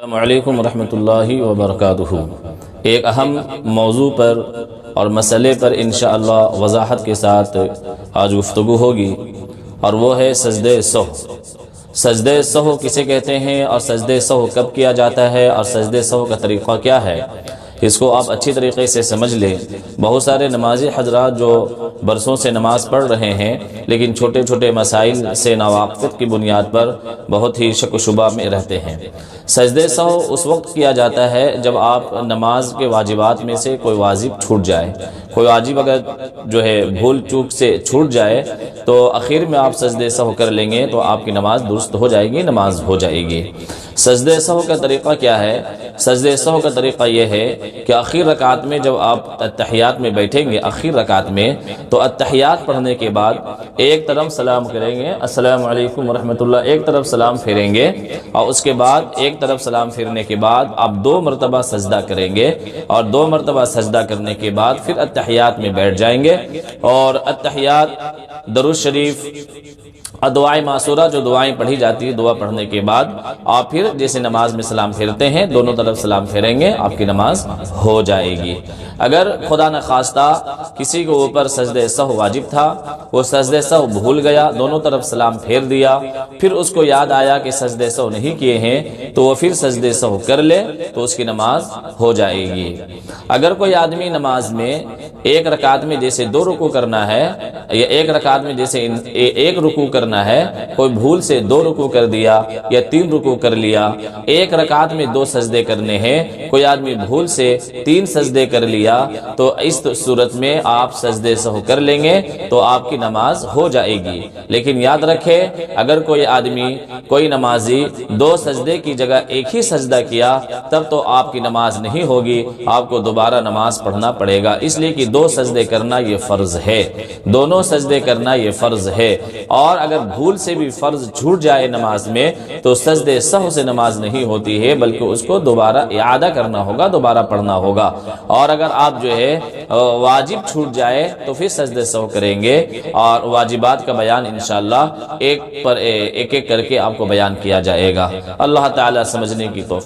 السلام علیکم ورحمۃ اللہ وبرکاتہ۔ ایک اہم موضوع پر اور مسئلے پر انشاءاللہ وضاحت کے ساتھ آج گفتگو ہوگی، اور وہ ہے سجدہ سہو۔ سجدہ سہو کسے کہتے ہیں اور سجدہ سہو کب کیا جاتا ہے اور سجدہ سہو کا طریقہ کیا ہے، اس کو آپ اچھی طریقے سے سمجھ لیں۔ بہت سارے نمازی حضرات جو برسوں سے نماز پڑھ رہے ہیں لیکن چھوٹے چھوٹے مسائل سے ناواقفیت کی بنیاد پر بہت ہی شک و شبہ میں رہتے ہیں۔ سجدہ سہو اس وقت کیا جاتا ہے جب آپ نماز کے واجبات میں سے کوئی واجب چھوٹ جائے۔ کوئی واجب اگر بھول چوک سے چھوٹ جائے تو اخیر میں آپ سجدہ سہو کر لیں گے تو آپ کی نماز درست ہو جائے گی، نماز ہو جائے گی۔ سجدہ سہو کا طریقہ کیا ہے؟ سجدہ سہو کا طریقہ یہ ہے کہ آخر رکعت میں جب آپ اتحیات میں بیٹھیں گے، آخر رکعت میں، تو اتحیات پڑھنے کے بعد ایک طرف سلام کریں گے، السلام علیکم ورحمۃ اللہ، ایک طرف سلام پھیریں گے، اور اس کے بعد ایک طرف سلام پھیرنے کے بعد آپ 2 مرتبہ سجدہ کریں گے، اور 2 مرتبہ سجدہ کرنے کے بعد پھر اتحیات میں بیٹھ جائیں گے، اور اتحیات، درود شریف، دعائیں معصورہ جو دعائیں پڑھی جاتی ہے، دعا پڑھنے کے بعد آپ پھر جیسے نماز میں سلام پھیرتے ہیں دونوں طرف سلام پھیریں گے، آپ کی نماز ہو جائے گی۔ اگر خدا نخواستہ کسی کو اوپر سجدہ سہو واجب تھا، وہ سجدہ سہو بھول گیا، دونوں طرف سلام پھیر دیا، پھر اس کو یاد آیا کہ سجدہ سہو نہیں کیے ہیں تو وہ پھر سجدہ سہو کر لے تو اس کی نماز ہو جائے گی۔ اگر کوئی آدمی نماز میں ایک رکعت میں جیسے 2 رکوع کرنا ہے، یا ایک رکعت میں جیسے ایک رکوع کرنا ہے، کوئی بھول سے 2 رکوع کر دیا یا 3 رکوع کر لیا، ایک رکعت میں 2 سجدے کرنے ہیں، کوئی آدمی بھول سے 3 سجدے کر لیا، تو اس صورت میں آپ سجدے سہو کر لیں گے تو آپ کی نماز ہو جائے گی۔ لیکن یاد رکھے، اگر کوئی آدمی، کوئی نمازی 2 سجدے کی جگہ ایک ہی سجدہ کیا تب تو آپ کی نماز نہیں ہوگی، آپ کو دوبارہ نماز پڑھنا پڑے گا، اس لیے کہ 2 سجدے کرنا یہ فرض ہے، دونوں سجدے کرنا یہ فرض ہے۔ اور اگر بھول سے بھی فرض چھوٹ جائے نماز میں تو سجدے سہو سے نماز نہیں ہوتی ہے، بلکہ اس کو دوبارہ اعادہ کرنا ہوگا، دوبارہ پڑھنا ہوگا۔ اور اگر آپ واجب چھوٹ جائے تو پھر سجدے سہو کریں گے، اور واجبات کا بیان انشاءاللہ ایک ایک کر کے آپ کو بیان کیا جائے گا۔ اللہ تعالی سمجھنے کی توفیق